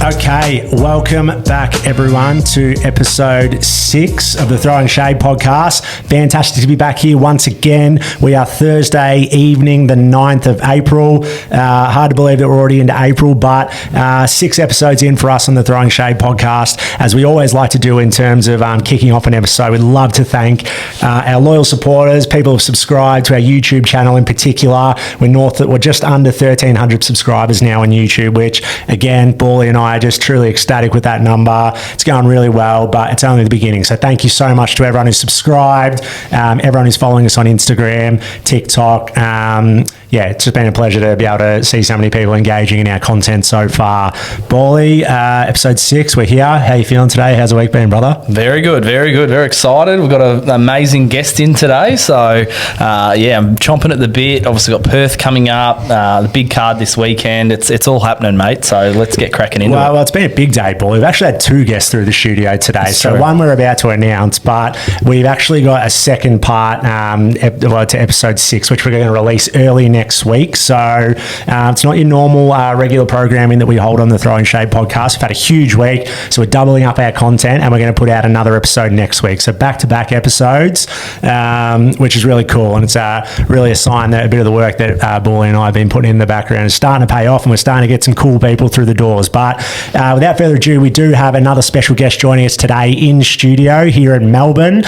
Okay, welcome back everyone to episode 6 of the Throwing Shade podcast. Fantastic to be back here once again. We are Thursday evening, the 9th of April. Hard to believe that we're already into April, but 6 episodes in for us on the Throwing Shade podcast. As we always like to do in terms of kicking off an episode, we'd love to thank our loyal supporters, people who have subscribed to our YouTube channel in particular. We're just under 1,300 subscribers now on YouTube, which again, Bally and I are just truly ecstatic with that number. It's going really well, but it's only the beginning. So thank you so much to everyone who's subscribed, everyone who's following us on Instagram, TikTok. It's just been a pleasure to be able to see so many people engaging in our content so far. Bally, episode 6, we're here. How are you feeling today? How's the week been, brother? Very good, very good. Very excited. We've got an amazing guest in today. So, I'm chomping at the bit. Obviously got Perth coming up, the big card this weekend. It's all happening, mate. So let's get cracking into it. Well, it's been a big day, Bally. We've actually had 2 guests through the studio today. So one we're about to announce, but we've actually got a second part to episode 6, which we're going to release early next week. So it's not your normal regular programming that we hold on the Throwing Shade podcast. We've had a huge week, so we're doubling up our content and we're going to put out another episode next week. So back-to-back episodes, which is really cool, and it's really a sign that a bit of the work that Bally and I have been putting in the background is starting to pay off, and we're starting to get some cool people through the doors. But without further ado, we do have another special guest joining us today in studio here in Melbourne.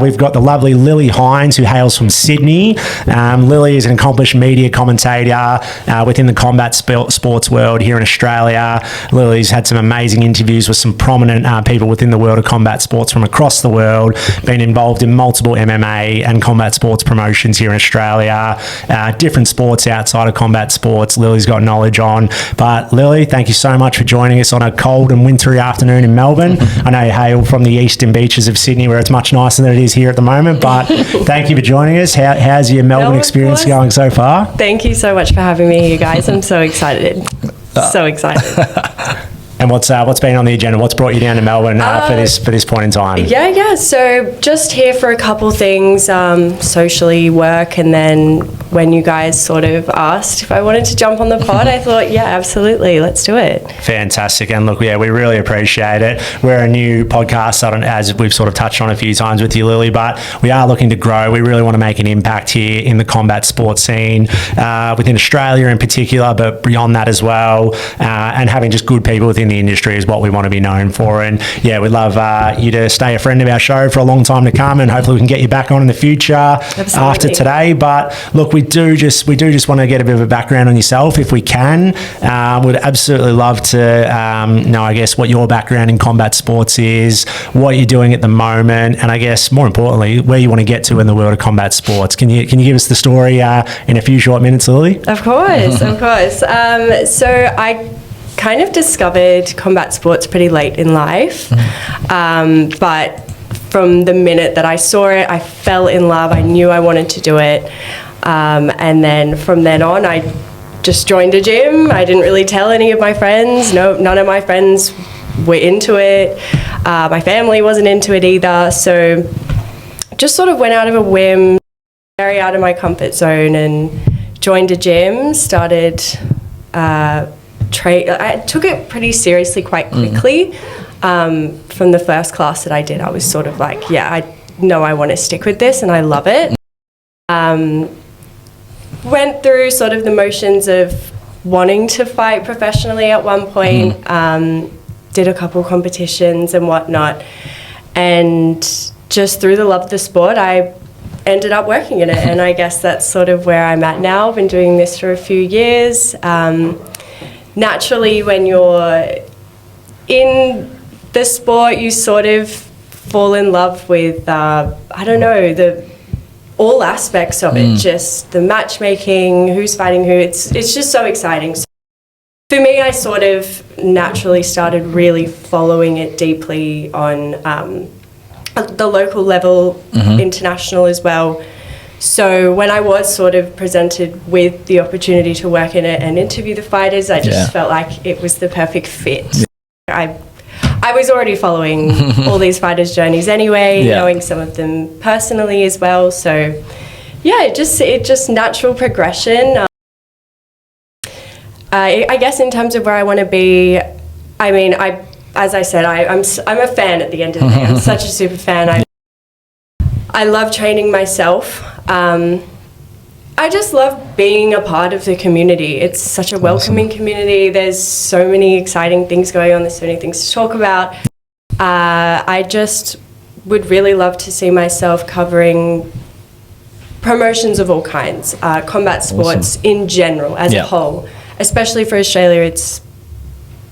We've got the lovely Lily Hines, who hails from Sydney. Lily is an accomplished media commentator within the combat sports world here in Australia. Lily's had some amazing interviews with some prominent people within the world of combat sports from across the world, been involved in multiple MMA and combat sports promotions here in Australia, different sports outside of combat sports Lily's got knowledge on. But Lily, thank you so much for joining us on a cold and wintry afternoon in Melbourne. I know you hail from the eastern beaches of Sydney, where it's much nicer than it is here at the moment, but thank you for joining us. How's your Melbourne experience going so far? Thank you so much for having me, you guys. I'm so excited. So excited. And what's been on the agenda? What's brought you down to Melbourne for this point in time? Yeah. So just here for a couple things, socially, work, and then when you guys sort of asked if I wanted to jump on the pod, I thought, yeah, absolutely, let's do it. Fantastic. And look, we really appreciate it. We're a new podcast, as we've sort of touched on a few times with you, Lily, but we are looking to grow. We really want to make an impact here in the combat sports scene, within Australia in particular, but beyond that as well, and having just good people within the industry is what we want to be known for. And yeah, we'd love you to stay a friend of our show for a long time to come, and hopefully we can get you back on in the future. Absolutely. After today. But look, we do just want to get a bit of a background on yourself if we can. Would absolutely love to know, I guess, what your background in combat sports is, what you're doing at the moment, and I guess more importantly, where you want to get to in the world of combat sports. Can you give us the story in a few short minutes, Lily? Of course. So I kind of discovered combat sports pretty late in life, but from the minute that I saw it, I fell in love. I knew I wanted to do it, and then from then on, I just joined a gym. I didn't really tell any of my friends. No, none of my friends were into it. My family wasn't into it either, so just sort of went out of a whim, very out of my comfort zone, and joined a gym, started I took it pretty seriously quite quickly. From the first class that I did, I was sort of like, yeah, I know I want to stick with this and I love it. Went through sort of the motions of wanting to fight professionally at one point, did a couple competitions and whatnot, and just through the love of the sport, I ended up working in it, and I guess that's sort of where I'm at now. I've been doing this for a few years. Naturally, when you're in the sport, you sort of fall in love with, all aspects of it, just the matchmaking, who's fighting who. It's just so exciting. So for me, I sort of naturally started really following it deeply on the local level, international as well. So when I was sort of presented with the opportunity to work in it and interview the fighters, I just felt like it was the perfect fit. I was already following all these fighters' journeys anyway, knowing some of them personally as well. So yeah, it just natural progression. I guess in terms of where I want to be, I mean, as I said, I'm a fan at the end of the day. I'm such a super fan. I love training myself. I just love being a part of the community. It's such a welcoming community. There's so many exciting things going on. There's so many things to talk about. I just would really love to see myself covering promotions of all kinds, combat sports in general as a whole. Especially for Australia, it's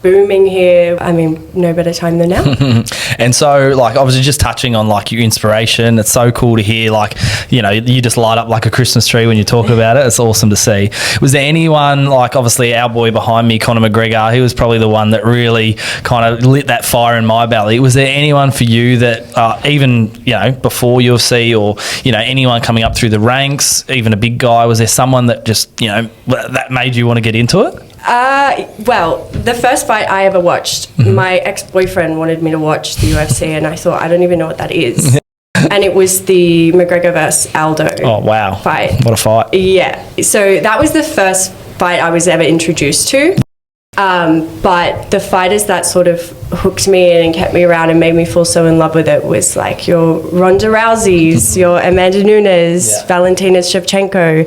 booming here. I mean, no better time than now. And so, like, obviously just touching on, like, your inspiration, it's so cool to hear, like, you know, you just light up like a Christmas tree when you talk about it. It's awesome to see. Was there anyone, like, obviously our boy behind me, Conor McGregor, he was probably the one that really kind of lit that fire in my belly. Was there anyone for you that even, you know, before UFC or, you know, anyone coming up through the ranks, even a big guy, was there someone that just, you know, that made you want to get into it? Well, the first fight I ever watched, my ex-boyfriend wanted me to watch the UFC, and I thought, I don't even know what that is. And it was the McGregor versus Aldo fight. What a fight. Yeah. So that was the first fight I was ever introduced to. But the fighters that sort of hooked me in and kept me around and made me fall so in love with it was like your Ronda Rouseys, your Amanda Nunes, Valentina Shevchenko.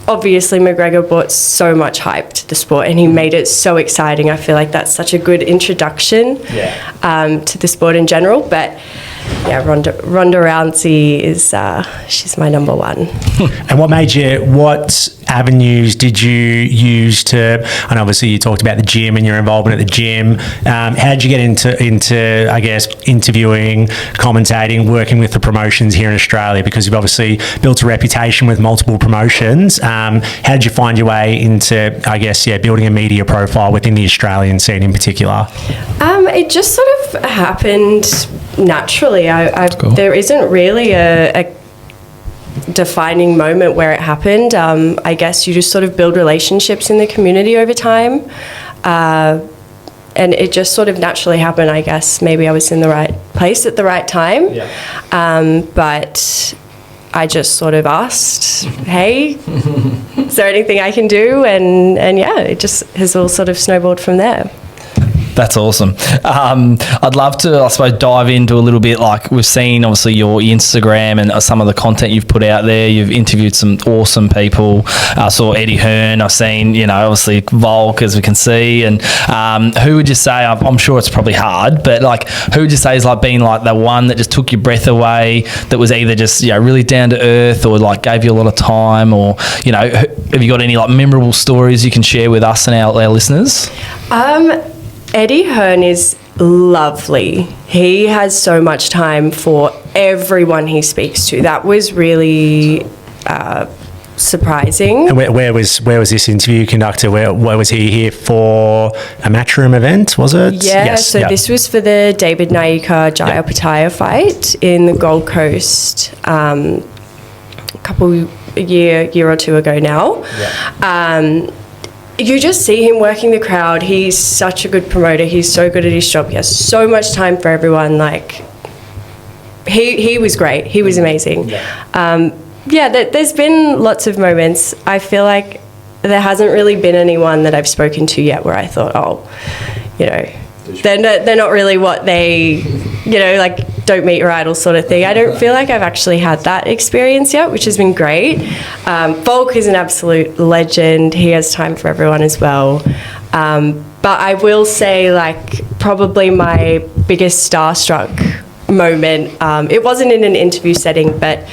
Obviously, McGregor brought so much hype to the sport and he made it so exciting. I feel like that's such a good introduction to the sport in general. But yeah, Ronda Rousey is she's my number one. And what avenues did you use to, and obviously you talked about the gym and your involvement at the gym. How did you get into I guess, interviewing, commentating, working with the promotions here in Australia? Because you've obviously built a reputation with multiple promotions. How did you find your way into, I guess, building a media profile within the Australian scene in particular? It just sort of happened naturally. Cool. There isn't really a defining moment where it happened. I guess you just sort of build relationships in the community over time. And it just sort of naturally happened, I guess. Maybe I was in the right place at the right time. But I just sort of asked, hey, is there anything I can do? And yeah, it just has all sort of snowballed from there. That's awesome. I'd love to, I suppose, dive into a little bit. Like, we've seen obviously your Instagram and some of the content you've put out there. You've interviewed some awesome people. I saw Eddie Hearn. I've seen, you know, obviously Volk, as we can see. And who would you say, I'm sure it's probably hard, but like, who would you say is like being like the one that just took your breath away, that was either just, you know, really down to earth or like gave you a lot of time, or, you know, have you got any like memorable stories you can share with us and our listeners? Eddie Hearn is lovely. He has so much time for everyone he speaks to. That was really surprising. And where was this interview conducted? Where was he here for a Matchroom event, was it? Yeah, yes. This was for the David Naika Jaya Pataya fight in the Gold Coast a year or two ago now. You just see him working the crowd. He's such a good promoter. He's so good at his job. He has so much time for everyone. Like, he was great. He was amazing. There's been lots of moments. I feel like there hasn't really been anyone that I've spoken to yet where I thought, oh, you know, they're not really what they, you know, like, don't meet your idol sort of thing. I don't feel like I've actually had that experience yet, which has been great. Volk is an absolute legend. He has time for everyone as well. But I will say, like, probably my biggest starstruck moment, it wasn't in an interview setting, but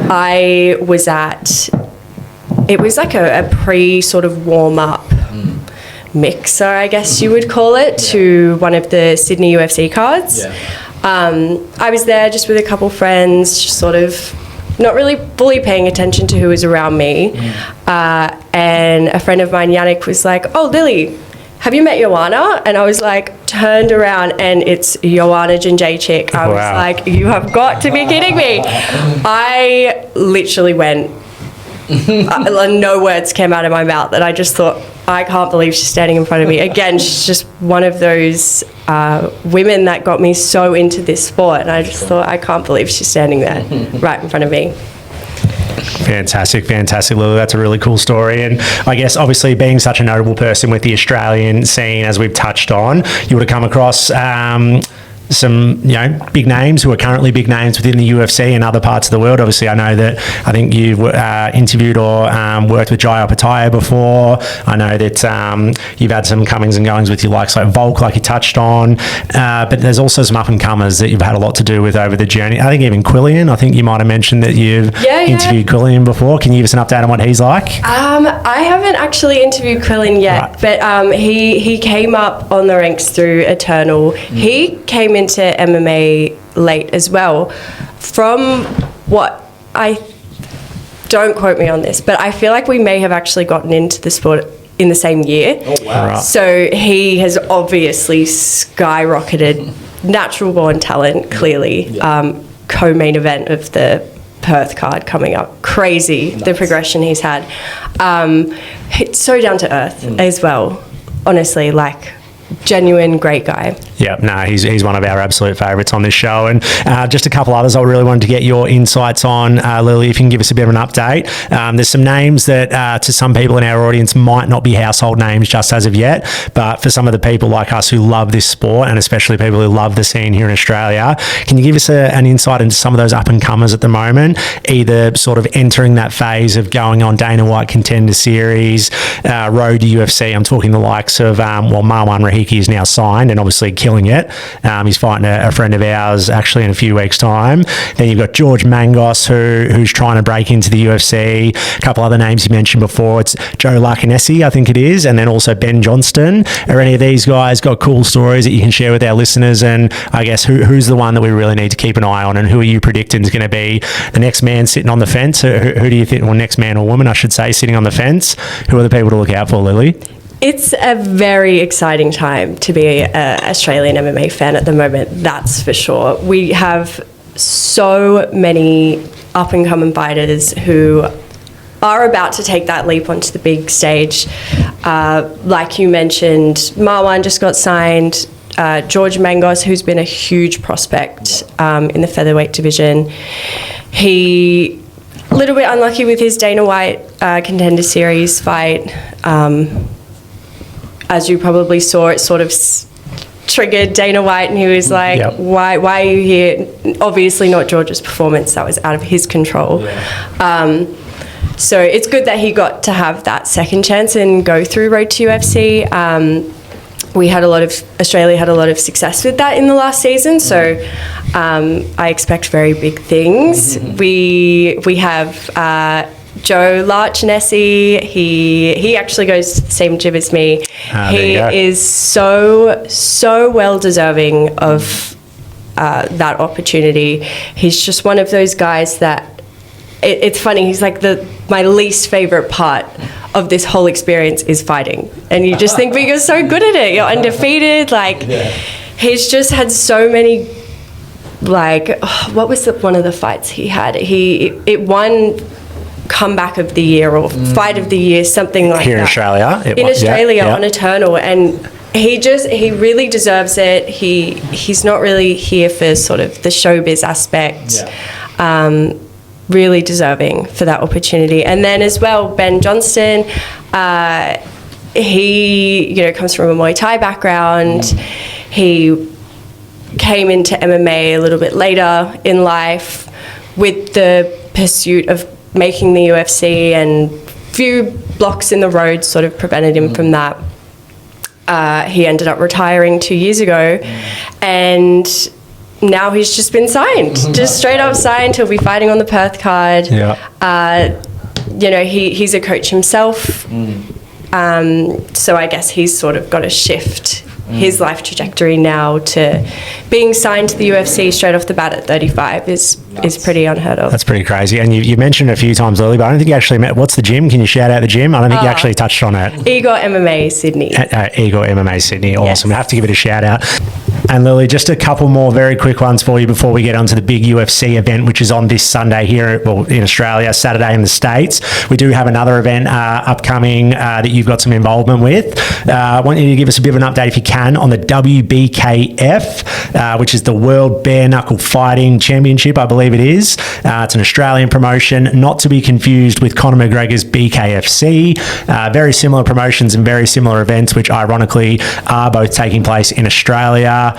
I was it was like a pre sort of warm-up mixer, I guess you would call it, to one of the Sydney UFC cards. I was there just with a couple friends, just sort of not really fully paying attention to who was around me. And a friend of mine, Yannick, was like, oh, Lily, have you met Joanna? And I was like, turned around and it's Joanna Jędrzejczyk. I was like, you have got to be kidding me. I literally went, no words came out of my mouth, and I just thought, I can't believe she's standing in front of me. Again, she's just one of those women that got me so into this sport, and I just thought, I can't believe she's standing there right in front of me. Fantastic, Lily. That's a really cool story. And I guess, obviously, being such a notable person with the Australian scene, as we've touched on, you would have come across some, big names who are currently big names within the UFC and other parts of the world. Obviously, I think you've interviewed or worked with Jai Opetaia before. I know that you've had some comings and goings with your likes like Volk, like you touched on. But there's also some up-and-comers that you've had a lot to do with over the journey. I think even Quillian, I think you might have mentioned that you've interviewed Quillian before. Can you give us an update on what he's like? I haven't actually interviewed Quillian yet, but he came up on the ranks through Eternal. He came into MMA late as well. From what don't quote me on this, but I feel like we may have actually gotten into the sport in the same year. Oh, wow. Right. So he has obviously skyrocketed, natural born talent, clearly. Co-main event of the Perth card coming up. Crazy, the progression he's had. It's so down to earth as well. Honestly, genuine great guy. Yeah, no, he's one of our absolute favourites on this show. And just a couple others I really wanted to get your insights on, Lily, if you can give us a bit of an update. There's some names that to some people in our audience might not be household names just as of yet, but for some of the people like us who love this sport, and especially people who love the scene here in Australia, can you give us an insight into some of those up-and-comers at the moment, either sort of entering that phase of going on Dana White Contender Series, road to UFC? I'm talking the likes of, Marwan Rahiki is now signed and obviously killing it. He's fighting a friend of ours actually in a few weeks' time. Then you've got George Mangos who's trying to break into the UFC. A couple other names you mentioned before. It's Joe Larkinesi, I think it is, and then also Ben Johnston. Are any of these guys got cool stories that you can share with our listeners? And I guess who's the one that we really need to keep an eye on, and who are you predicting is going to be the next man sitting on the fence? Who do you think, or next man or woman, I should say, sitting on the fence? Who are the people to look out for, Lily? It's a very exciting time to be an Australian MMA fan at the moment, that's for sure. We have so many up-and-coming fighters who are about to take that leap onto the big stage. Like you mentioned, Marwan just got signed. George Mangos, who's been a huge prospect in the featherweight division. He a little bit unlucky with his Dana White Contender Series fight. As you probably saw, it sort of triggered Dana White, and he was like, why are you here? Obviously not George's performance, that was out of his control. So it's good that he got to have that second chance and go through road to UFC. Australia had a lot of success with that in the last season, so I expect very big things. We have Joe Larkinesi. He actually goes to the same gym as me. He is so well deserving of that opportunity. He's just one of those guys that it's funny. He's like my least favorite part of this whole experience is fighting, and you just think, but you're so good at it. You're undefeated. He's just had so many. What was one of the fights he had? It won comeback of the year or fight of the year, something like here that. In Australia on Eternal, and he really deserves it. He's not really here for sort of the showbiz aspect. Really deserving for that opportunity. And then as well, Ben Johnston, he comes from a Muay Thai background. He came into MMA a little bit later in life with the pursuit of making the UFC, and few blocks in the road sort of prevented him from that. He ended up retiring 2 years ago, and now he's just been signed, just straight up signed. He'll be fighting on the Perth card. He's a coach himself, so I guess he's sort of got to shift his life trajectory now to being signed to the UFC straight off the bat at 35 is pretty unheard of. That's pretty crazy. And you mentioned it a few times, Lily, but I don't think you actually met. What's the gym? Can you shout out the gym? I don't think you actually touched on it. Igor MMA Sydney. Igor MMA Sydney. Awesome. Yes. We have to give it a shout out. And Lily, just a couple more very quick ones for you before we get onto the big UFC event, which is on this Sunday here in Australia, Saturday in the States. We do have another event upcoming that you've got some involvement with. I want you to give us a bit of an update, if you can, on the WBKF, which is the World Bare Knuckle Fighting Championship, I believe it is. It's an Australian promotion, not to be confused with Conor McGregor's BKFC. Very similar promotions and very similar events, which ironically are both taking place in Australia.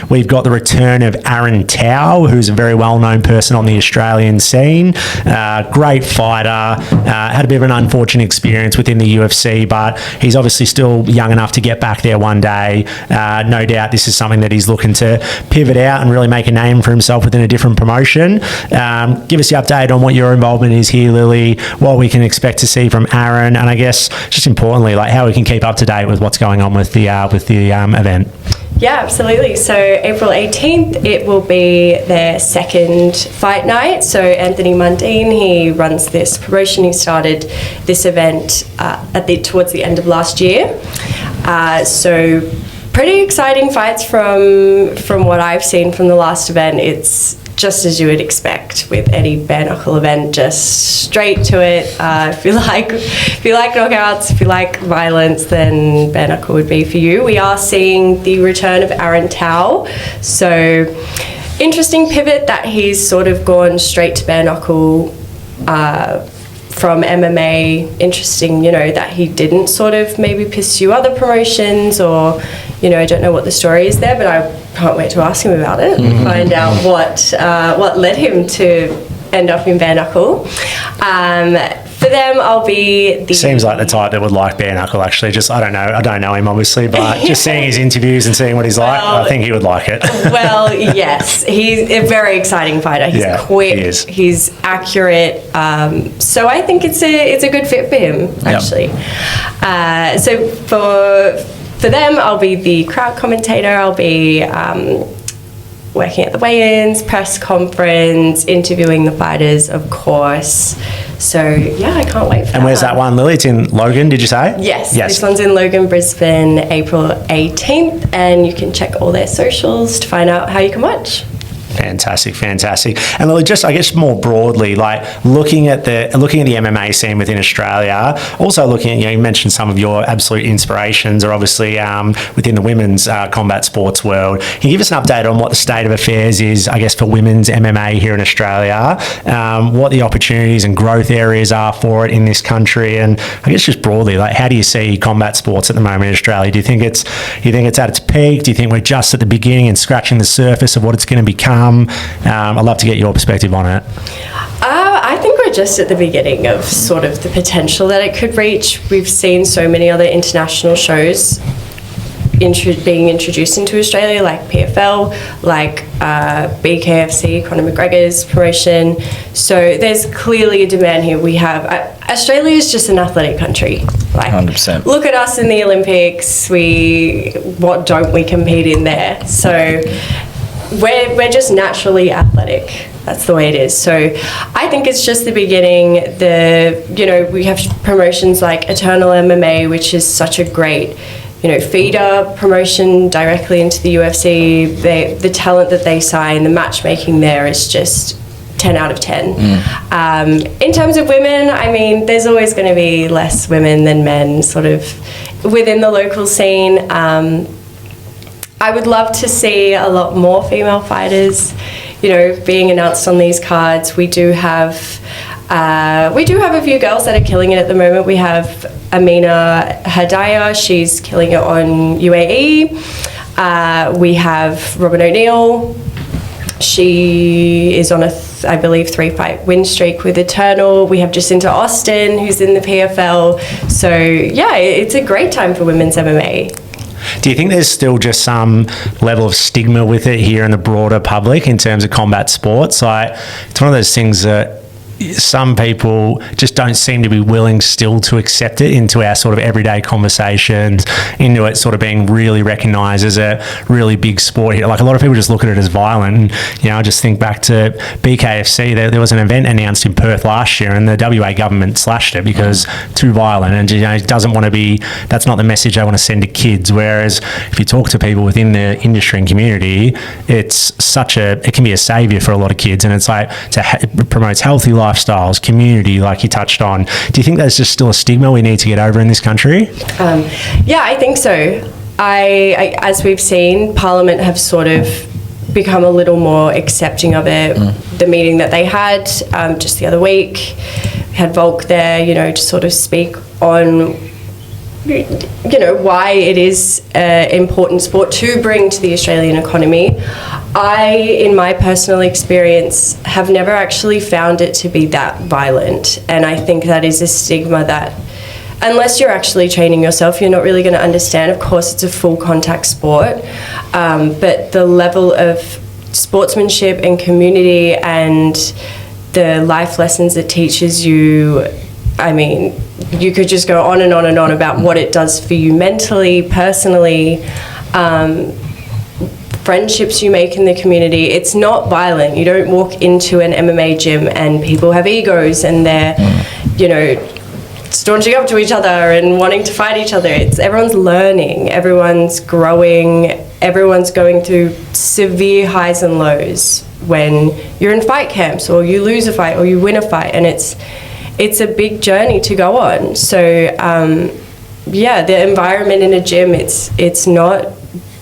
We've got the return of Aaron Tao, who's a very well-known person on the Australian scene. Great fighter. Had a bit of an unfortunate experience within the UFC, but he's obviously still young enough to get back there one day. No doubt this is something that he's looking to pivot out and really make a name for himself within a different promotion. Give us the update on what your involvement is here, Lily, what we can expect to see from Aaron, and I guess just importantly, like how we can keep up to date with what's going on with the event. Yeah, absolutely. So April 18th, it will be their second fight night. So Anthony Mundine, he runs this promotion. He started this event towards the end of last year. So pretty exciting fights from what I've seen from the last event. It's just as you would expect with any bare knuckle event, just straight to it. If you like knockouts, if you like violence, then bare knuckle would be for you. We are seeing the return of Aaron Tao, so interesting pivot that he's sort of gone straight to bare knuckle from MMA. Interesting, that he didn't sort of maybe pursue other promotions, or I don't know what the story is there, but I can't wait to ask him about it and find out what led him to end up in bare knuckle. For them, I'll be the... Seems like the type that would like bare knuckle, actually. Just, I don't know him, obviously, but just seeing his interviews and seeing what he's like, I think he would like it. Well, yes. He's a very exciting fighter. He's quick. He is. He's accurate. So I think it's a good fit for him, actually. Yep. So for them, I'll be the crowd commentator. I'll be working at the weigh-ins, press conference, interviewing the fighters, of course. So, yeah, I can't wait for that. And where's that one, Lily? It's in Logan, did you say? Yes. This one's in Logan, Brisbane, April 18th, and you can check all their socials to find out how you can watch. Fantastic. And Lily, just I guess more broadly, like looking at the MMA scene within Australia, also looking at, you mentioned some of your absolute inspirations are obviously within the women's combat sports world. Can you give us an update on what the state of affairs is, I guess, for women's MMA here in Australia, what the opportunities and growth areas are for it in this country, and I guess just broadly, like how do you see combat sports at the moment in Australia? Do you think it's at its peak? Do you think we're just at the beginning and scratching the surface of what it's going to become? I'd love to get your perspective on it. I think we're just at the beginning of sort of the potential that it could reach. We've seen so many other international shows being introduced into Australia, like PFL, like BKFC, Conor McGregor's promotion. So there's clearly a demand here. We have Australia is just an athletic country. Like 100%. Look at us in the Olympics. What don't we compete in there? So we're just naturally athletic. That's the way it is. So I think it's just the beginning. We have promotions like Eternal MMA, which is such a great, feeder promotion directly into the UFC. The talent that they sign, the matchmaking there is just 10 out of 10. In terms of women, I mean, there's always going to be less women than men sort of within the local scene. I would love to see a lot more female fighters, being announced on these cards. We do have a few girls that are killing it at the moment. We have Amina Hadaya, she's killing it on UAE. We have Robin O'Neill. She is on I believe 3-fight win streak with Eternal. We have Jacinta Austin, who's in the PFL. So yeah, it's a great time for women's MMA. Do you think there's still just some level of stigma with it here in the broader public in terms of combat sports? Like, it's one of those things that, some people just don't seem to be willing still to accept it into our sort of everyday conversations, into it sort of being really recognised as a really big sport here. Like, a lot of people just look at it as violent. And, I just think back to BKFC. There was an event announced in Perth last year, and the WA government slashed it because too violent, and it doesn't want to be. That's not the message I want to send to kids. Whereas if you talk to people within the industry and community, it can be a saviour for a lot of kids, and it's like it promotes healthy lifestyles, community, like you touched on. Do you think there's just still a stigma we need to get over in this country? Yeah, I think so. I as we've seen, Parliament have sort of become a little more accepting of it. The meeting that they had just the other week, we had Volk there, to sort of speak on why it is an important sport to bring to the Australian economy. I, in my personal experience, have never actually found it to be that violent, and I think that is a stigma that, unless you're actually training yourself, you're not really going to understand. Of course, it's a full contact sport, but the level of sportsmanship and community and the life lessons it teaches you, I mean, you could just go on and on and on about what it does for you mentally, personally, friendships you make in the community. It's not violent. You don't walk into an MMA gym and people have egos and they're, staunching up to each other and wanting to fight each other. Everyone's learning, everyone's growing, everyone's going through severe highs and lows when you're in fight camps, or you lose a fight or you win a fight, and it's a big journey to go on. So the environment in a gym, it's not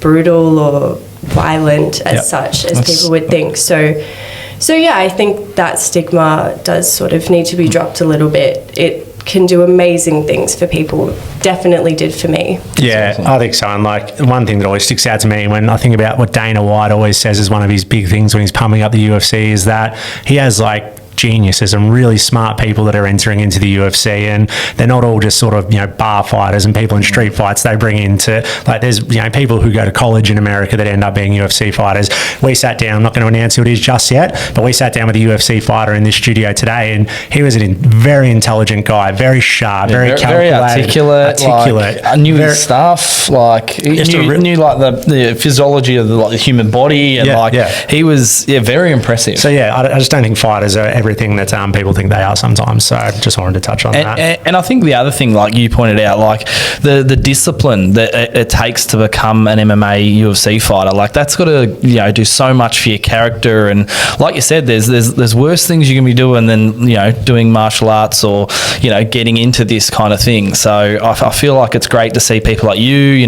brutal or violent as such as people would think. So I think that stigma does sort of need to be dropped a little bit. It can do amazing things for people. Definitely did for me. Yeah, awesome. I think so. And like, one thing that always sticks out to me when I think about what Dana White always says is one of his big things when he's pumping up the UFC is that he has like geniuses and really smart people that are entering into the UFC, and they're not all just sort of bar fighters and people in street fights. They bring into, like, there's people who go to college in America that end up being UFC fighters. We sat down, I'm not going to announce who it is just yet, but we sat down with a UFC fighter in this studio today, and he was a very intelligent guy, very sharp, very calculated, articulate. Like, knew his stuff, like he knew like the physiology of the human body, and he was very impressive. So I just don't think fighters are everything that people think they are sometimes. So I just wanted to touch on that. And I think the other thing, like you pointed out, like the discipline that it takes to become an MMA UFC fighter, like that's got to do so much for your character. And like you said, there's worse things you can be doing than doing martial arts or getting into this kind of thing. So I feel like it's great to see people like you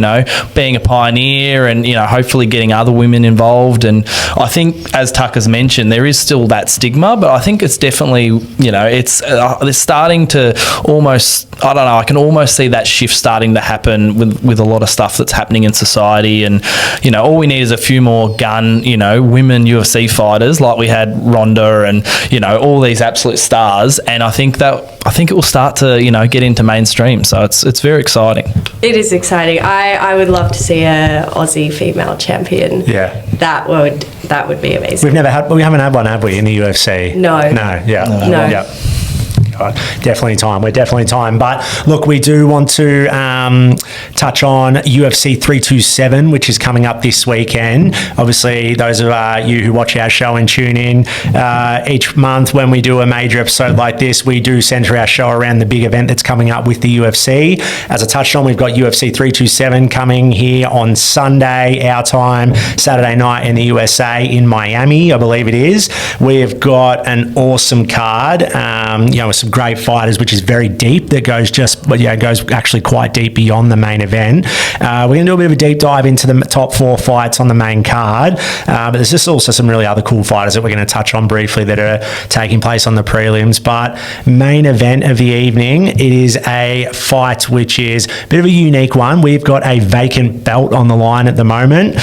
being a pioneer and hopefully getting other women involved. And I think, as Tucker's mentioned, there is still that stigma, but I think it's definitely, it's starting to almost, I don't know, I can almost see that shift starting to happen with a lot of stuff that's happening in society. And, all we need is a few more women UFC fighters, like we had Ronda and, all these absolute stars. And I think it will start to, get into mainstream. So it's very exciting. It is exciting. I would love to see a Aussie female champion. Yeah. That would be amazing. We haven't had one, have we, in the UFC? No. No. No. Definitely time. We're definitely time. But look, we do want to touch on UFC 327, which is coming up this weekend. Obviously, those of you who watch our show and tune in each month when we do a major episode like this, we do centre our show around the big event that's coming up with the UFC. As I touched on, we've got UFC 327 coming here on Sunday, our time, Saturday night in the USA in Miami, I believe it is. We've got an awesome card, with some great fighters, which is very deep, that goes actually quite deep beyond the main event. We're going to do a bit of a deep dive into the top 4 fights on the main card, but there's just also some really other cool fighters that we're going to touch on briefly that are taking place on the prelims. But main event of the evening, it is a fight which is a bit of a unique one. We've got a vacant belt on the line at the moment.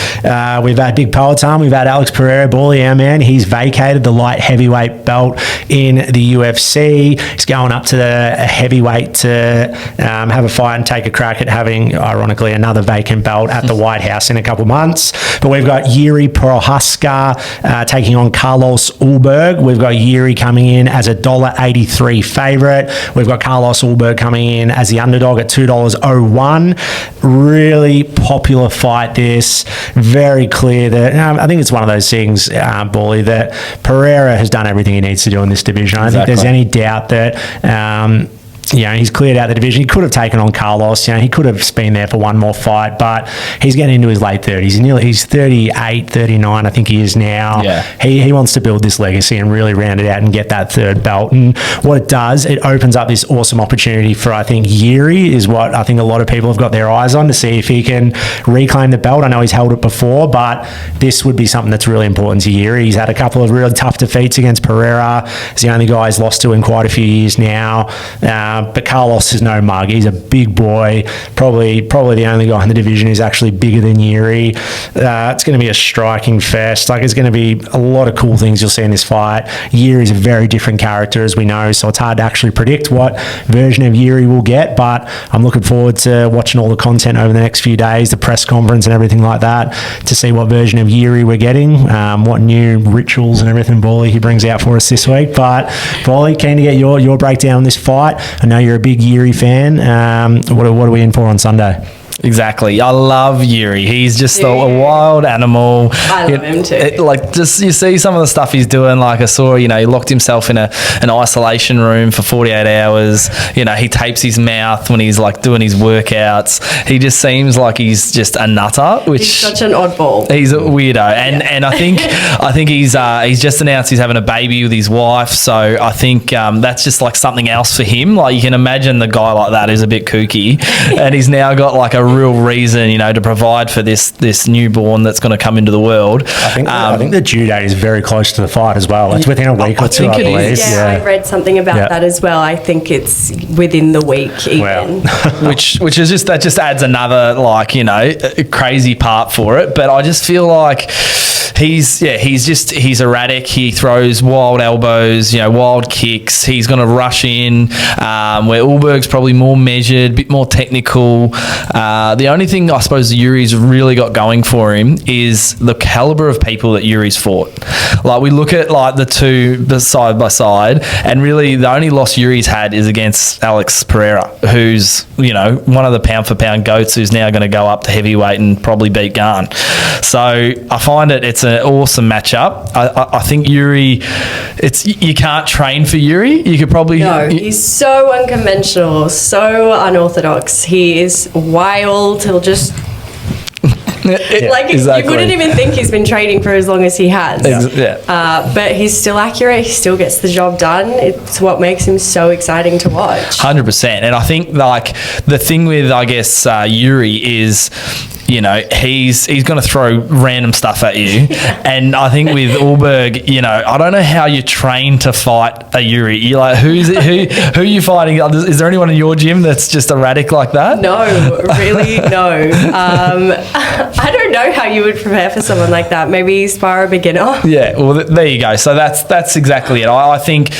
We've had Big Peloton, we've had Alex Pereira, Bally, our man. He's vacated the light heavyweight belt in the UFC. He's going up to the heavyweight to have a fight and take a crack at having, ironically, another vacant belt at the White House in a couple months. But we've got Jiri Prochazka taking on Carlos Ulberg. We've got Jiri coming in as a $1.83 favourite. We've got Carlos Ulberg coming in as the underdog at $2.01. Really popular fight this. Very clear that I think it's one of those things, Bally, that Pereira has done everything he needs to do in this division. I don't think there's any doubt that he's cleared out the division. He could have taken on Carlos. He could have been there for one more fight, but he's getting into his late 30s. He's 38, 39, I think he is now. Yeah. He wants to build this legacy and really round it out and get that third belt. And what it does, it opens up this awesome opportunity for, I think, Jiri is what I think a lot of people have got their eyes on to see if he can reclaim the belt. I know he's held it before, but this would be something that's really important to Jiri. He's had a couple of really tough defeats against Pereira. He's the only guy he's lost to in quite a few years now. But Carlos is no mug. He's a big boy, probably the only guy in the division who's actually bigger than Jiri. It's going to be a striking fest. It's going to be a lot of cool things you'll see in this fight. Jiri is a very different character, as we know, so it's hard to actually predict what version of Jiri we'll get, but I'm looking forward to watching all the content over the next few days, the press conference and everything like that, to see what version of Jiri we're getting, what new rituals and everything Bally he brings out for us this week. But Bally, keen to get your breakdown on this fight. I know you're a big Jiri fan. What are we in for on Sunday? Exactly. I love Jiri. He's just a wild animal. I love him too. Just you see some of the stuff he's doing. Like I saw, he locked himself in an isolation room for 48 hours. He tapes his mouth when he's doing his workouts. He just seems like he's just a nutter. He's such an oddball. He's a weirdo, and I think he's just announced he's having a baby with his wife. So I think that's just something else for him. You can imagine the guy like that who's a bit kooky, and he's now got a real reason, to provide for this newborn that's going to come into the world. I think the due date is very close to the fight as well. It's within a week or two, I believe. Yeah, I read something about that as well. I think it's within the week even. Wow. which is that just adds another crazy part for it. But I just feel like he's erratic. He throws wild elbows, wild kicks. He's going to rush in, where Ulberg's probably more measured, a bit more technical. The only thing I suppose Jiri's really got going for him is the caliber of people that Jiri's fought. We look at the two side by side, and really the only loss Jiri's had is against Alex Pereira, who's one of the pound for pound goats, who's now going to go up to heavyweight and probably beat Garn. So I find it's an awesome matchup. I think Jiri, you can't train for Jiri. You could probably he's so unconventional, so unorthodox. He is wild. He'll just exactly. You wouldn't even think he's been training for as long as he has. But he's still accurate. He still gets the job done. It's what makes him so exciting to watch. 100%. And I think the thing with Jiri is, he's going to throw random stuff at you. And I think with Ulberg, I don't know how you train to fight a Jiri. Who are you fighting? Is there anyone in your gym that's just erratic like that? No, really, no. I don't know how you would prepare for someone like that. Maybe spar a beginner. Yeah, well, there you go. So that's exactly it. I think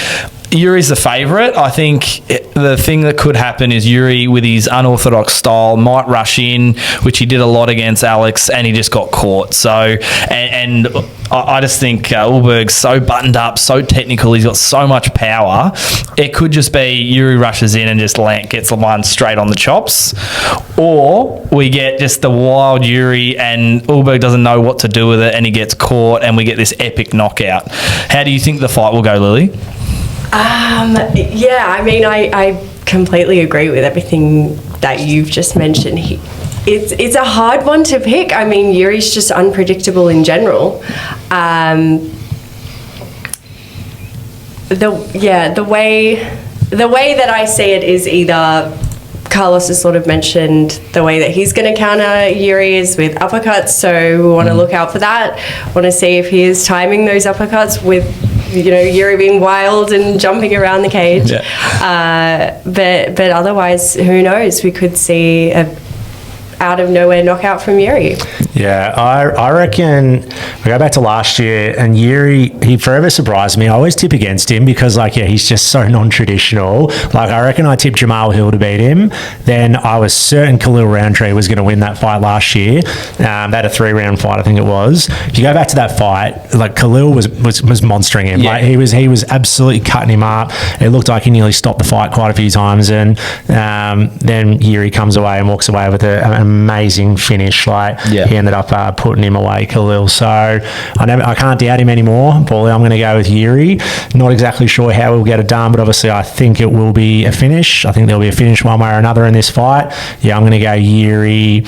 Jiri's the favourite. I think the thing that could happen is Jiri, with his unorthodox style, might rush in, which he did a lot against Alex, and he just got caught. So, and I just think Ulberg's so buttoned up, so technical. He's got so much power. It could just be Jiri rushes in and just gets the one straight on the chops, or we get just the wild Jiri and Ulberg doesn't know what to do with it, and he gets caught, and we get this epic knockout. How do you think the fight will go, Lily? I completely agree with everything that you've just mentioned. It's a hard one to pick. Jiri's just unpredictable in general. The way that I see it is either Carlos has sort of mentioned the way that he's going to counter Jiri is with uppercuts, so we want to look out for that. Want to see if he is timing those uppercuts with Jiri being wild and jumping around the cage. But otherwise, who knows? We could see a out of nowhere knockout from Jiri. Yeah, I reckon we go back to last year, and Jiri, he forever surprised me. I always tip against him because, like, yeah, he's just so non-traditional. Like, I reckon I tipped Jamal Hill to beat him. Then I was certain Khalil Roundtree was going to win that fight last year. They had a 3-round fight, I think it was. If you go back to that fight, like, Khalil was monstering him. Yeah. Like, he was absolutely cutting him up. It looked like he nearly stopped the fight quite a few times, and then Jiri comes away and walks away with an amazing finish. Like, he ended up putting him away, Khalil. So I can't doubt him anymore. Paulie, I'm going to go with Jiri. Not exactly sure how we'll get it done, but obviously I think it will be a finish. I think there'll be a finish one way or another in this fight. Yeah, I'm going to go Jiri.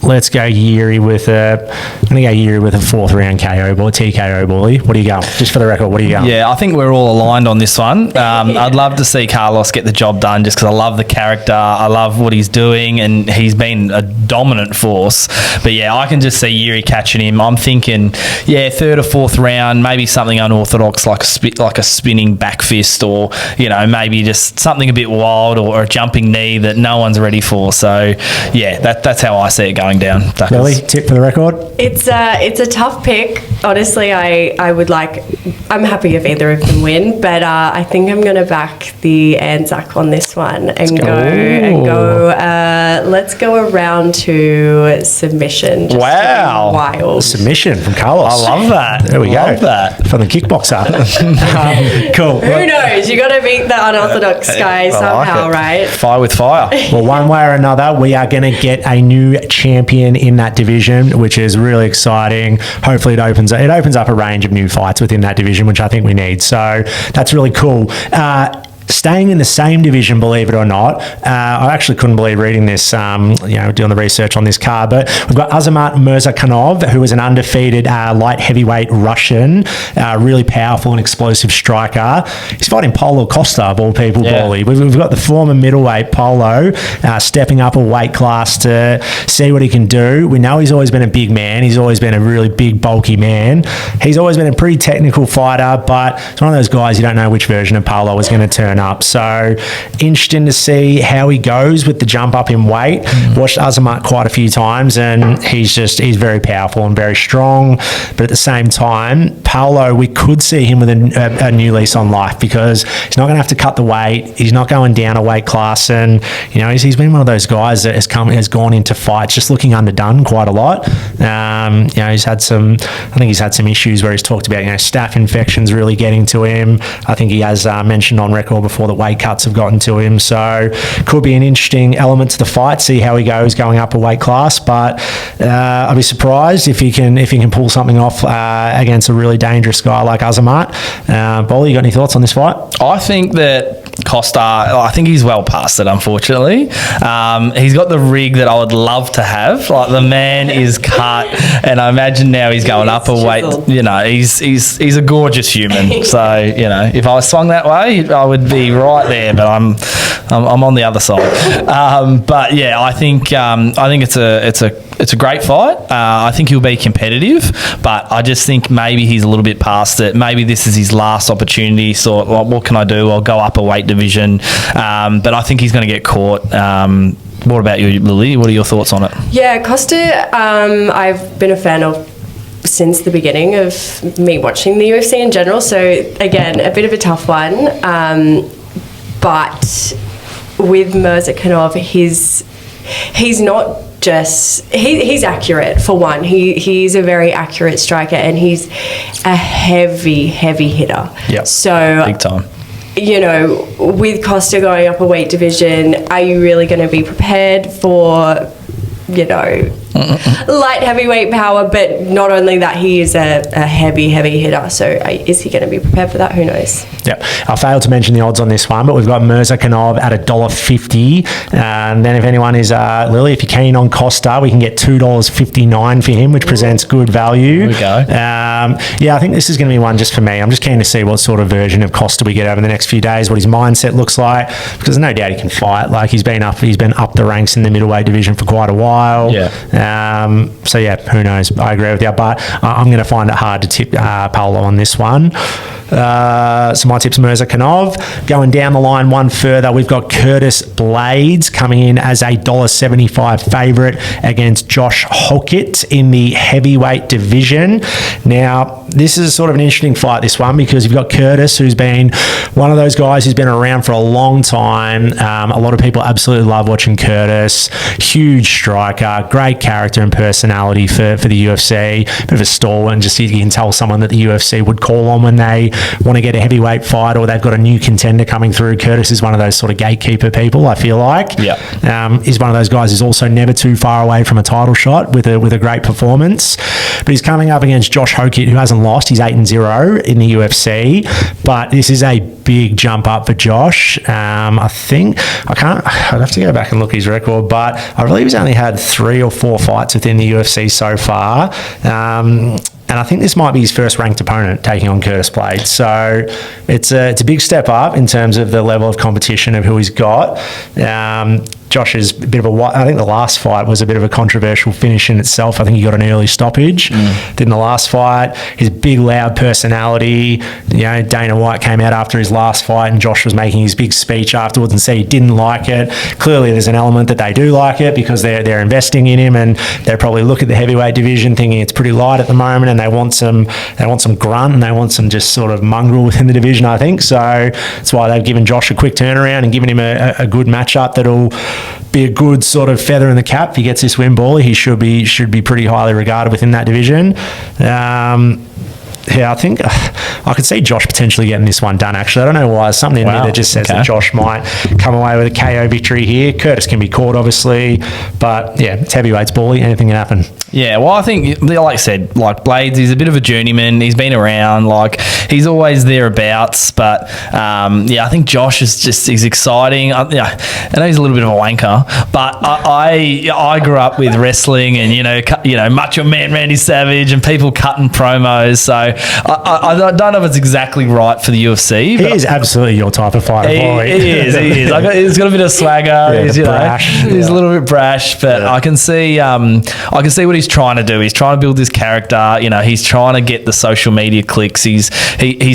Let's go Jiri with a 4th round KO ball, TKO Bally. What do you go? Just for the record, what do you go? Yeah, I think we're all aligned on this one. I'd love to see Carlos get the job done just because I love the character. I love what he's doing, and he's been a dominant force. But yeah, I can just see Jiri catching him. I'm thinking, 3rd or 4th round, maybe something unorthodox like a spinning back fist, or maybe just something a bit wild, or a jumping knee that no one's ready for. So yeah, that's how I see it going down. Lily, tip for the record? It's a tough pick. Honestly, I'm happy if either of them win, but I think I'm going to back the Anzac on this one and go. Let's go around to submission. Just wow! Wild Submission from Carlos. I love that. There we go. Love that From the kickboxer. Cool. Who knows? You got to beat the unorthodox guy somehow, right? Fire with fire. Well, one way or another, we are going to get a new champion in that division, which is really exciting. Hopefully it opens up a range of new fights within that division, which I think we need. So that's really cool. Staying in the same division, believe it or not, I actually couldn't believe reading this, doing the research on this card, but we've got Azamat Mirzakhanov, who is an undefeated light heavyweight Russian, really powerful and explosive striker. He's fighting Paulo Costa, of all people, Bally. We've got the former middleweight Paulo stepping up a weight class to see what he can do. We know he's always been a big man. He's always been a really big, bulky man. He's always been a pretty technical fighter, but it's one of those guys you don't know which version of Paulo is going to turn up. So interesting to see how he goes with the jump up in weight. Watched Azamat quite a few times, and he's very powerful and very strong. But at the same time, Paulo, we could see him with a new lease on life, because he's not going to have to cut the weight. He's not going down a weight class, and he's been one of those guys that has gone into fights just looking underdone quite a lot. He's had some issues where he's talked about staph infections really getting to him. I think he has mentioned on record before that weight cuts have gotten to him, so could be an interesting element to the fight. See how he goes going up a weight class, but I'd be surprised if he can pull something off against a really dangerous guy like Azamat. Bally, you got any thoughts on this fight? I think that Costa, I think he's well past it, unfortunately. He's got the rig that I would love to have. Like, the man is cut, and I imagine now he's going up a weight. He's a gorgeous human. So if I was swung that way, I would be right there. But I'm on the other side. But yeah, I think it's a great fight. I think he'll be competitive, but I just think maybe he's a little bit past it. Maybe this is his last opportunity. So, what can I do? I'll go up a weight division. But I think he's going to get caught. What about you, Lily? What are your thoughts on it? Yeah, Costa, I've been a fan of since the beginning of me watching the UFC in general. So, again, a bit of a tough one. But with Mirzakhanov, he's not just he's accurate, for one. He's a very accurate striker, and he's a heavy hitter. Yeah, so big time. With Costa going up a weight division, are you really going to be prepared for light heavyweight power? But not only that, he is a heavy hitter. So is he going to be prepared for that? Who knows? Yep. I failed to mention the odds on this one, but we've got Mirzakhanov at $1.50. And then if anyone is, Lily, if you're keen on Costa, we can get $2.59 for him, which presents good value. There we go. I think this is going to be one just for me. I'm just keen to see what sort of version of Costa we get over the next few days, what his mindset looks like, because there's no doubt he can fight. Like, he's been up the ranks in the middleweight division for quite a while. Yeah. So, yeah, who knows? I agree with you, but I'm going to find it hard to tip Paolo on this one. So my tip's Mirzakanov. Going down the line one further, we've got Curtis Blades coming in as a $1.75 favourite against Josh Hockett in the heavyweight division. Now, this is sort of an interesting fight, this one, because you've got Curtis, who's been one of those guys who's been around for a long time. A lot of people absolutely love watching Curtis. Huge striker, great character and personality for the UFC. Bit of a stalwart, and just you can tell someone that the UFC would call on when they want to get a heavyweight fight or they've got a new contender coming through. Curtis is one of those sort of gatekeeper people, I feel like. Yeah. He's one of those guys who's also never too far away from a title shot with a great performance. But he's coming up against Josh Hockett, who hasn't lost. He's 8-0 in the UFC. But this is a big jump up for Josh. I'd have to go back and look at his record, but I believe he's only had 3 or 4 fights within the UFC so far. And I think this might be his first ranked opponent taking on Curtis Blades. So it's a big step up in terms of the level of competition of who he's got. Josh is a bit of I think the last fight was a bit of a controversial finish in itself. I think he got an early stoppage. Did in the last fight. His big, loud personality. Dana White came out after his last fight and Josh was making his big speech afterwards and said he didn't like it. Clearly, there's an element that they do like it because they're investing in him and they probably look at the heavyweight division thinking it's pretty light at the moment and they want some grunt and they want some just sort of mongrel within the division, I think. So that's why they've given Josh a quick turnaround and given him a good matchup that'll be a good sort of feather in the cap. If he gets this win, Bally, he should be pretty highly regarded within that division. I think I could see Josh potentially getting this one done, actually. I don't know why. There's something in there that just says that Josh might come away with a KO victory here. Curtis can be caught, obviously. But, yeah, it's heavyweights, Bally. Anything can happen. Yeah, well, I think, like I said, like Blades, he's a bit of a journeyman. He's been around. Like, he's always thereabouts. But, I think Josh he's exciting. I know he's a little bit of a wanker. But I grew up with wrestling and, Macho Man Randy Savage and people cutting promos. So, I don't know if it's exactly right for the UFC. He is absolutely your type of fighter. He is. He's got a bit of swagger. He's brash. He's a little bit brash, but I can see what he's trying to do. He's trying to build this character. He's trying to get the social media clicks. He's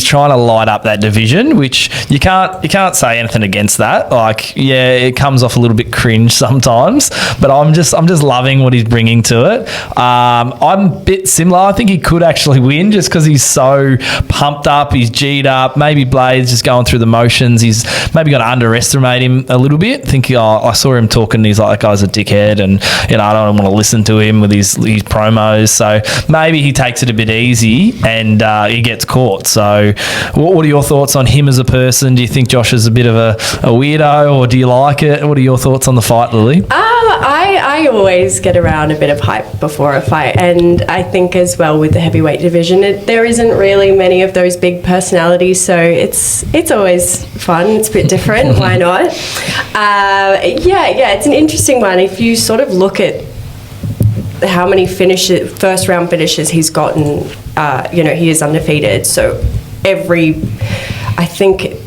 trying to light up that division, which you can't say anything against that. Like, it comes off a little bit cringe sometimes, but I'm just loving what he's bringing to it. I'm a bit similar. I think he could actually win just because he's so pumped up, he's G'd up. Maybe Blades just going through the motions. He's maybe going to underestimate him a little bit. Thinking, I saw him talking. He's like, that guy's a dickhead, and I don't want to listen to him with his promos. So maybe he takes it a bit easy and he gets caught. So, what are your thoughts on him as a person? Do you think Josh is a bit of a weirdo, or do you like it? What are your thoughts on the fight, Lily? I always get around a bit of hype before a fight, and I think as well with the heavyweight division, there isn't really many of those big personalities, so it's always fun. It's a bit different. Why not? It's an interesting one. If you sort of look at how many first round finishes he's gotten, he is undefeated. So I think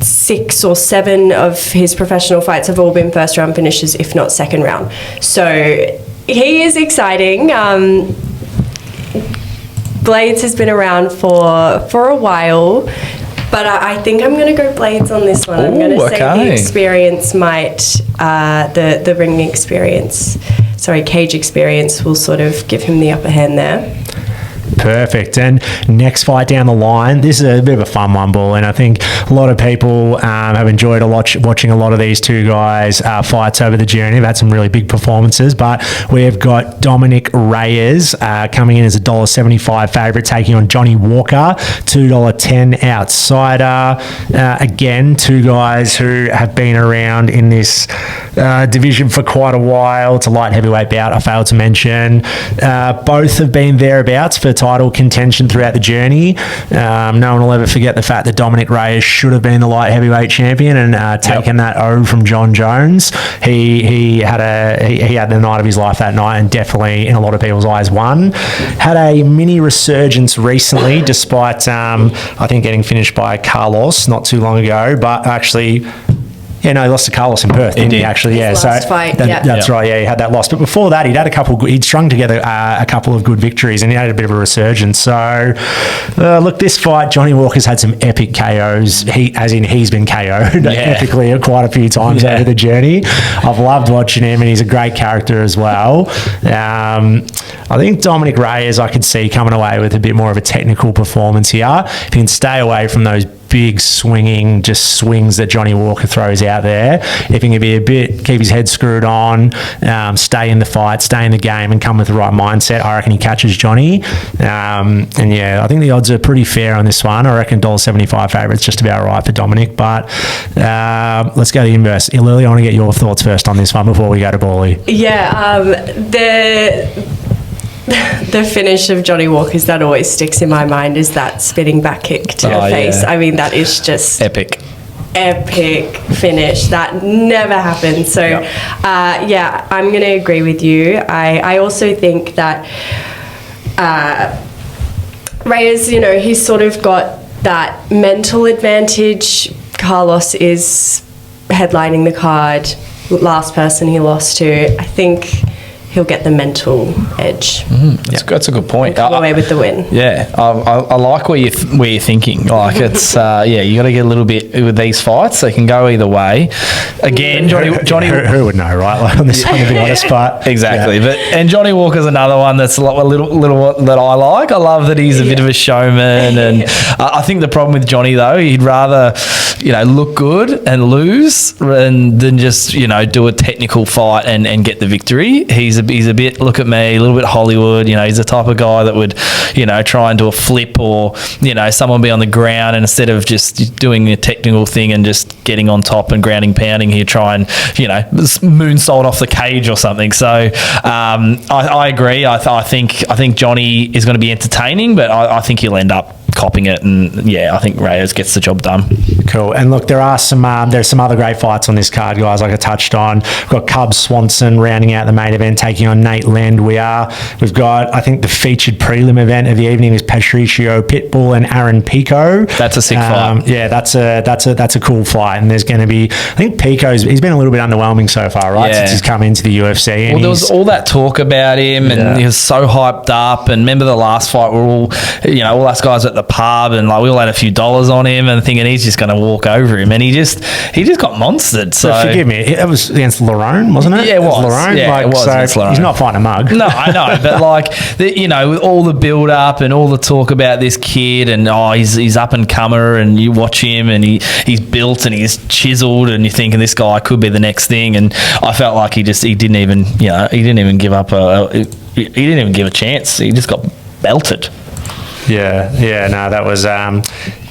6 or 7 of his professional fights have all been first round finishes, if not second round. So he is exciting. Blades has been around for a while, but I think I'm going to go Blades on this one. I'm going to say the experience the ring experience, cage experience will sort of give him the upper hand there. Perfect. And next fight down the line, this is a bit of a fun one, Ball, and I think a lot of people have enjoyed watching a lot of these two guys fights over the journey. They've had some really big performances, but we've got Dominic Reyes coming in as a $1.75 favourite, taking on Johnny Walker, $2.10 outsider. Again, two guys who have been around in this division for quite a while. It's a light heavyweight bout, I failed to mention. Both have been thereabouts for title contention throughout the journey. No one will ever forget the fact that Dominic Reyes should have been the light heavyweight champion and taken that O from John Jones. He had the night of his life that night and definitely, in a lot of people's eyes, won. Had a mini resurgence recently, despite I think getting finished by Carlos not too long ago, but actually Yeah, no, he lost to Carlos in Perth, didn't he, actually? Yeah, His last fight, that's right. Yeah, he had that loss. But before that, he'd strung together a couple of good victories, and he had a bit of a resurgence. So, look, this fight, Johnny Walker's had some epic KOs. He's been KO'd epically quite a few times over the journey. I've loved watching him, and he's a great character as well. I think Dominic Reyes, I could see coming away with a bit more of a technical performance here. If he can stay away from those big swinging just swings that Johnny Walker throws out there, if he can keep his head screwed on, stay in the fight, stay in the game, and come with the right mindset, I reckon he catches Johnny. And yeah, I think the odds are pretty fair on this one. I reckon $1.75 favourite's just about right for Dominic. But let's go the inverse. Lily, I want to get your thoughts first on this one before we go to Bally. Yeah, the finish of Johnny Walker's that always sticks in my mind is that spinning back kick to the face. I mean, that is just epic finish that never happened. So I'm going to agree with you. I also think that Reyes, he's sort of got that mental advantage. Carlos is headlining the card, last person he lost to. I think he'll get the mental edge. That's a good point. Come away with the win. Yeah, I like where you're thinking. Like it's you got to get a little bit with these fights. They can go either way. Again, Johnny, who would know, right? Like on this one, to be honest, but exactly. Yeah. And Johnny Walker's another one that's a little that I like. I love that he's a bit of a showman, and I think the problem with Johnny though, he'd rather look good and lose than just do a technical fight and get the victory. He's a bit, look at me, a little bit Hollywood. He's the type of guy that would, try and do a flip or, someone be on the ground, and instead of just doing a technical thing and just getting on top and grounding, pounding, he'd try and, moonsault off the cage or something. So I agree. I think Johnny is going to be entertaining, but I think he'll end up copping it, and I think Reyes gets the job done. Cool. And look, there's some other great fights on this card, guys, like I touched on. We've got Cub Swanson rounding out the main event, taking on Nate Landwehr. We've got, I think, the featured prelim event of the evening is Patricio Pitbull and Aaron Pico. That's a sick fight. Yeah, that's a cool fight. And there's going to be, I think he's been a little bit underwhelming so far, right? Since he's come into the UFC. And there was all that talk about him, and he was so hyped up. And remember the last fight, we're all, all us guys at the pub, and we all had a few dollars on him, and thinking he's just going to walk over him, and he just got monstered. So forgive me, it was against Lerone, wasn't it? Yeah, it was. Lerone. Yeah, it was against Lerone. He's not fighting a mug. No, I know, but with all the build up and all the talk about this kid, and he's up and comer, and you watch him, and he's built and he's chiseled, and you're thinking this guy could be the next thing. And I felt like he didn't even give up he didn't even give a chance. He just got belted. Yeah, no, that was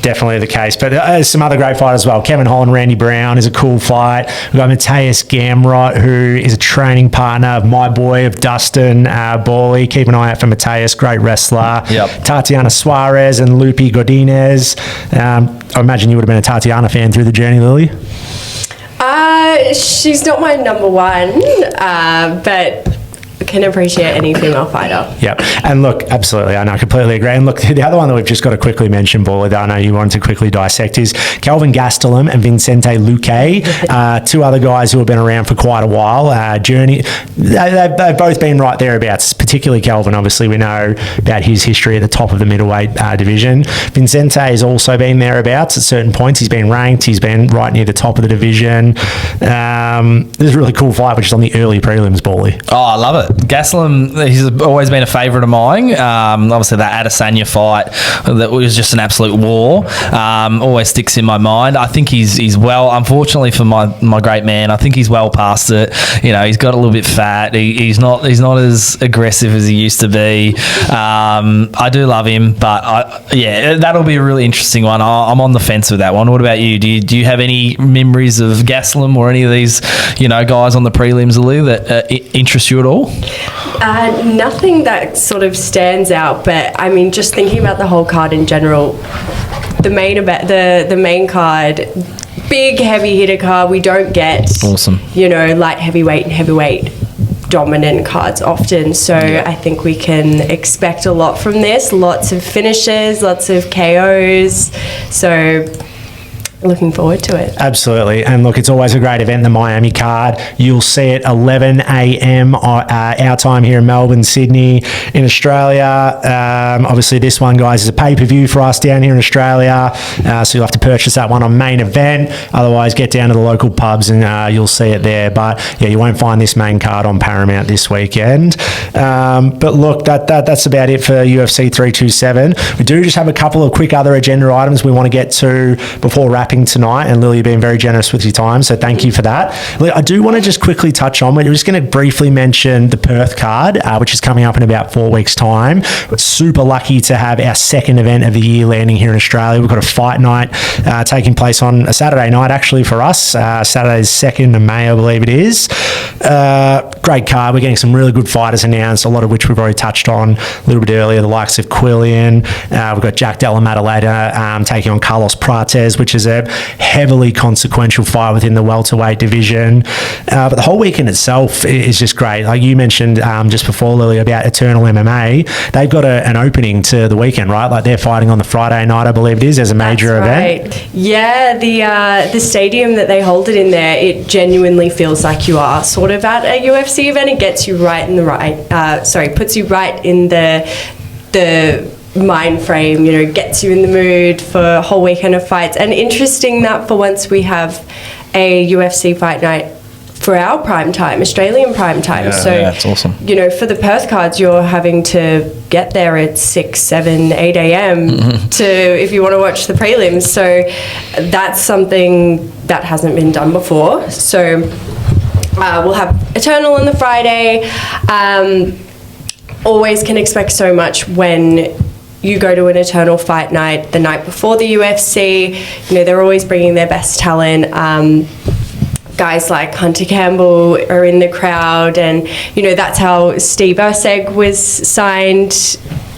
definitely the case. But there's some other great fighters as well. Kevin Holland, Randy Brown is a cool fight. We've got Mateus Gamrot, who is a training partner of my boy, of Dustin Bally. Keep an eye out for Mateus, great wrestler. Yep. Tatiana Suarez and Lupi Godinez. I imagine you would have been a Tatiana fan through the journey, Lily? She's not my number one, but can appreciate any female fighter. Yep. And look, absolutely, I know, I completely agree. And look, the other one that we've just got to quickly mention, Bally, that I know you wanted to quickly dissect, is Kelvin Gastelum and Vicente Luque, two other guys who have been around for quite a while. They've both been right thereabouts, particularly Kelvin. Obviously, we know about his history at the top of the middleweight division. Vicente has also been thereabouts at certain points. He's been ranked. He's been right near the top of the division. This is a really cool fight, which is on the early prelims, Bally. Oh, I love it. Gastelum, he's always been a favourite of mine. Obviously, that Adesanya fight, that was just an absolute war. Always sticks in my mind. I think he's well, unfortunately for my great man, I think he's well past it. He's got a little bit fat. He's not as aggressive as he used to be. I do love him, but that'll be a really interesting one. I'm on the fence with that one. What about you? Do you have any memories of Gastelum or any of these, guys on the prelims, Lily, that interest you at all? Nothing that sort of stands out, but I mean, just thinking about the whole card in general, the main card, big heavy hitter card. We don't get awesome, light heavyweight and heavyweight dominant cards often, so I think we can expect a lot from this. Lots of finishes, lots of KOs. So looking forward to it. Absolutely. And look, it's always a great event, the Miami card. You'll see it 11 a.m. Our time here in Melbourne, Sydney, in Australia. Obviously, this one, guys, is a pay-per-view for us down here in Australia. So you'll have to purchase that one on main event. Otherwise, get down to the local pubs and you'll see it there. But yeah, you won't find this main card on Paramount this weekend. But look, that's about it for UFC 327. We do just have a couple of quick other agenda items we want to get to before wrapping tonight, and Lily, you've been very generous with your time, so thank you for that. I do want to just quickly touch on, we're just going to briefly mention the Perth card, which is coming up in about 4 weeks' time. We're super lucky to have our second event of the year landing here in Australia. We've got a fight night taking place on a Saturday night, actually, for us. Saturday 2nd of May, I believe it is. Great card. We're getting some really good fighters announced, a lot of which we've already touched on a little bit earlier, the likes of Quillian. We've got Jack Della Matta later taking on Carlos Prates, which is a heavily consequential fight within the welterweight division. But the whole weekend itself is just great. Like you mentioned just before, Lily, about Eternal MMA. They've got an opening to the weekend, right? Like they're fighting on the Friday night, I believe it is, as a major event. Right. Yeah, the stadium that they hold it in there, it genuinely feels like you are sort of at a UFC event. It gets you right in the puts you right in the mind frame, gets you in the mood for a whole weekend of fights. And interesting that for once we have a UFC fight night for our prime time, Australian prime time. Yeah, it's awesome. For the Perth cards, you're having to get there at 6, 7, 8 a.m. If you want to watch the prelims. So that's something that hasn't been done before. So we'll have Eternal on the Friday. Always can expect so much when you go to an Eternal fight night the night before the UFC. They're always bringing their best talent. Guys like Hunter Campbell are in the crowd, and that's how Steve Erceg was signed.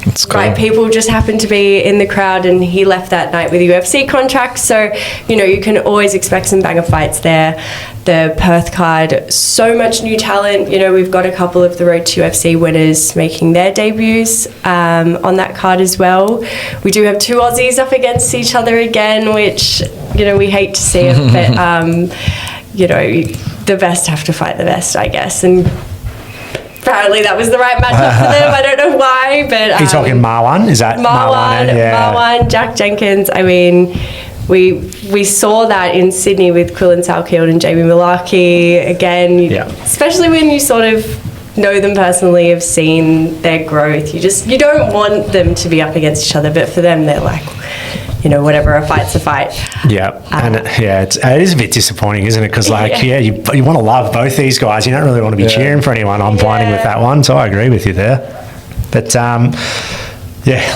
That's cool. Right, people just happened to be in the crowd, and he left that night with a UFC contract. So you can always expect some banger fights there. The Perth card, so much new talent. We've got a couple of the Road to UFC winners making their debuts on that card as well. We do have 2 Aussies up against each other again, which we hate to see it, but the best have to fight the best, I guess. And apparently that was the right matchup for them. I don't know why, but Are you talking Marwan? Is that Marwan? Marwan, Jack Jenkins. I mean, we saw that in Sydney with Quillan Salkeld and Jamie Malarkey again. Especially when you sort of know them personally, have seen their growth. You don't want them to be up against each other, but for them, they're like, whatever, a fight's a fight. Yeah, and it is a bit disappointing, isn't it? Because you want to love both these guys. You don't really want to be cheering for anyone. I'm blinding with that one, so I agree with you there. But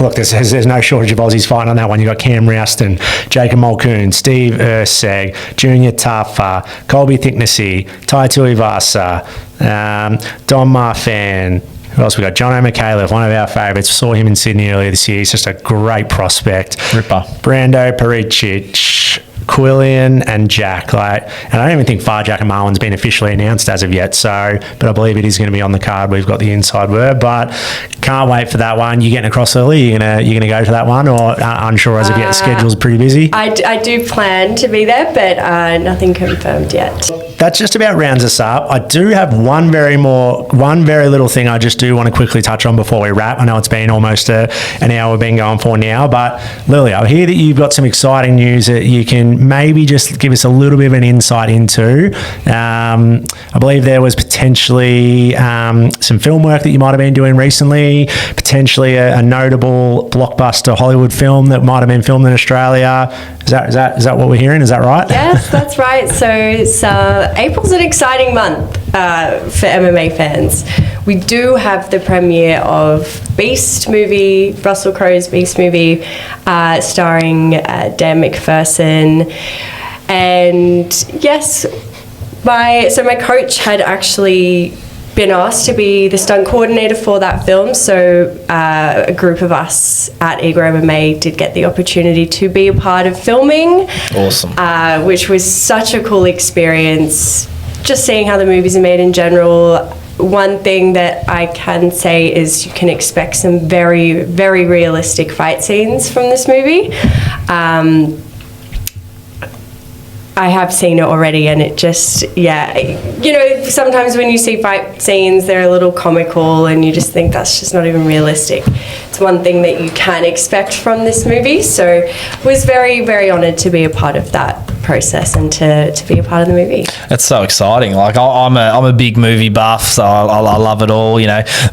look, there's no shortage of Aussies fighting on that one. You got Cam Rouston, Jacob Mulcoon, Steve Erceg, Junior Tafa, Colby Thicknessy, Tai Tuivasa, Don Marfan. Who else we got? John O'Micallef, one of our favourites. Saw him in Sydney earlier this year. He's just a great prospect. Ripper. Brando Pericic, Quillian and Jack. And I don't even think Farjak and Marwan's been officially announced as of yet. But I believe it is going to be on the card. We've got the inside word, but can't wait for that one. You getting across early? You gonna go to that one, or unsure as of yet? The schedule's pretty busy. I do plan to be there, but nothing confirmed yet. That just about rounds us up. I do have one very little thing I just do want to quickly touch on before we wrap. I know it's been almost an hour we've been going for now, but Lily, I hear that you've got some exciting news that you can maybe just give us a little bit of an insight into. I believe there was potentially some film work that you might have been doing recently, potentially a notable blockbuster Hollywood film that might have been filmed in Australia. Is that what we're hearing? Is that right? Yes, that's right. So April's an exciting month for MMA fans. We do have the premiere of Beast movie, Russell Crowe's Beast movie, starring Dan McPherson. And yes, my coach had actually been asked to be the stunt coordinator for that film, so a group of us at Eager MMA did get the opportunity to be a part of filming. Awesome. Which was such a cool experience, just seeing how the movies are made in general. One thing that I can say is you can expect some very, very realistic fight scenes from this movie. I have seen it already, and it just, sometimes when you see fight scenes, they're a little comical, and you just think that's just not even realistic. It's one thing that you can expect from this movie, so I was very, very honoured to be a part of that process and to be a part of the movie. It's so exciting. Like I'm a big movie buff, so I love it all.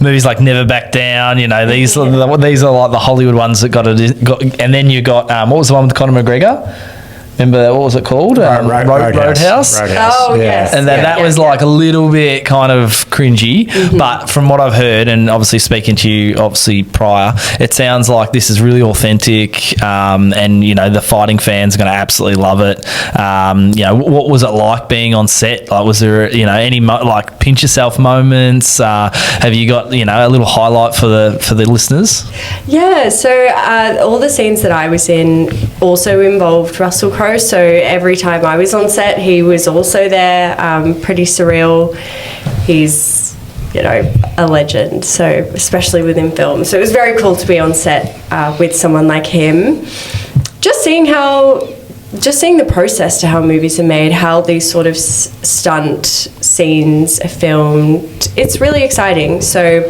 Movies like Never Back Down. These are like the Hollywood ones that got and then you got what was the one with Conor McGregor? Remember, what was it called? Roadhouse. Oh, yes. And then that was like a little bit kind of cringy. Mm-hmm. But from what I've heard, and obviously speaking to you, obviously prior, it sounds like this is really authentic. And, the fighting fans are going to absolutely love it. What was it like being on set? Like, was there, any pinch yourself moments? Have you got, a little highlight for the listeners? Yeah. So all the scenes that I was in also involved Russell Crowe. So every time I was on set, he was also there. Pretty surreal. He's, a legend. So especially within film. So it was very cool to be on set with someone like him. Just seeing the process to how movies are made, how these sort of stunt scenes are filmed. It's really exciting. So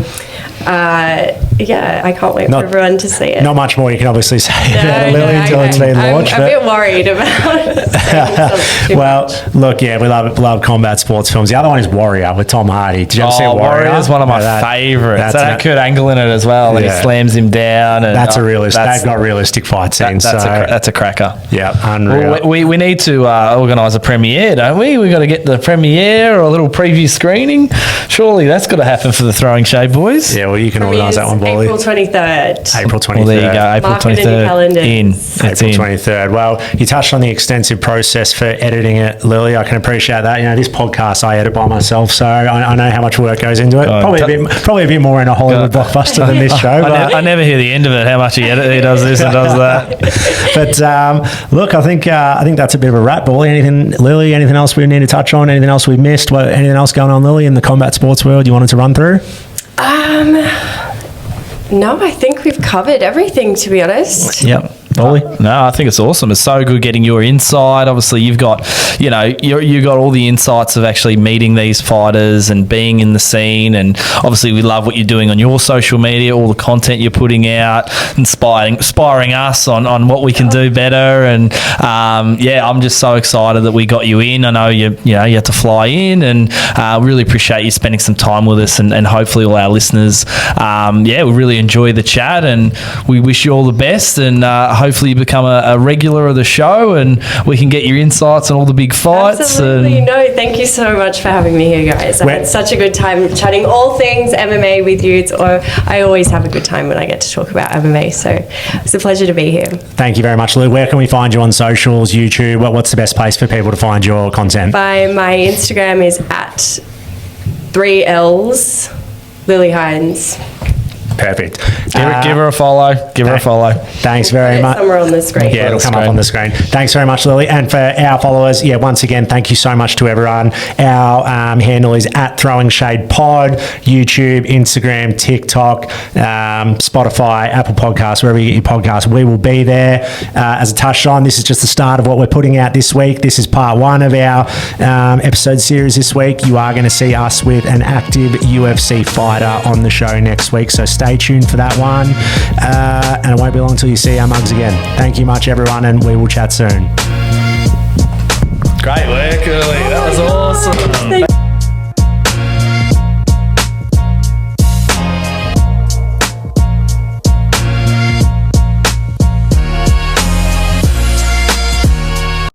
I can't wait for everyone to see it. Not much more you can obviously say about it, Lily, until it's been launched. I'm a bit worried about it. Look, we love combat sports films. The other one is Warrior with Tom Hardy. Did you ever see Warrior? Warrior is one of my favourites. That Kurt Angle in it as well, and he slams him down. And that's a realistic. They've got realistic fight scenes. That's a cracker. Yeah, unreal. Well, we need to organise a premiere, don't we? We've got to get the premiere or a little preview screening. Surely that's got to happen for the Throwing Shade boys. Yeah, well, you can organise that one, Bally. April 23rd. April 23rd. Well, there you go. April 23rd. April 23rd. Well, you touched on the extensive process for editing it, Lily. I can appreciate that. This podcast I edit by myself, so I know how much work goes into it. Probably a bit more in a Hollywood blockbuster than this show. I never hear the end of it. How much he does this and does that. But look, I think that's a bit of a wrap. Bally, Lily? Anything else we need to touch on? Anything else we've missed? Anything else going on, Lily, in the combat sports world you wanted to run through? No, I think we've covered everything, to be honest. Yep. Ollie? No, I think it's awesome. It's so good getting your insight. Obviously, you've got, you got all the insights of actually meeting these fighters and being in the scene. And obviously, we love what you're doing on your social media, all the content you're putting out, inspiring us on what we can do better. And I'm just so excited that we got you in. I know you had to fly in, and really appreciate you spending some time with us. And hopefully, all our listeners, we really enjoy the chat, and we wish you all the best. And hopefully you become a regular of the show, and we can get your insights on all the big fights. Absolutely. Thank you so much for having me here, guys. I had such a good time chatting all things MMA with you. I always have a good time when I get to talk about MMA, so it's a pleasure to be here. Thank you very much, Lou. Where can we find you on socials, YouTube? What's the best place for people to find your content? My Instagram is at 3Ls, Lily Hines. Perfect. Give her a follow. Thanks very much. Somewhere on the screen. Yeah, it'll come up on the screen. Thanks very much, Lily. And for our followers, once again, thank you so much to everyone. Our handle is at Throwing Shade Pod, YouTube, Instagram, TikTok, Spotify, Apple Podcasts, wherever you get your podcasts, we will be there. As I touched on, this is just the start of what we're putting out this week. This is part one of our episode series this week. You are going to see us with an active UFC fighter on the show next week, so stay tuned for that one, and it won't be long until you see our mugs again. Thank you much, everyone, and we will chat soon.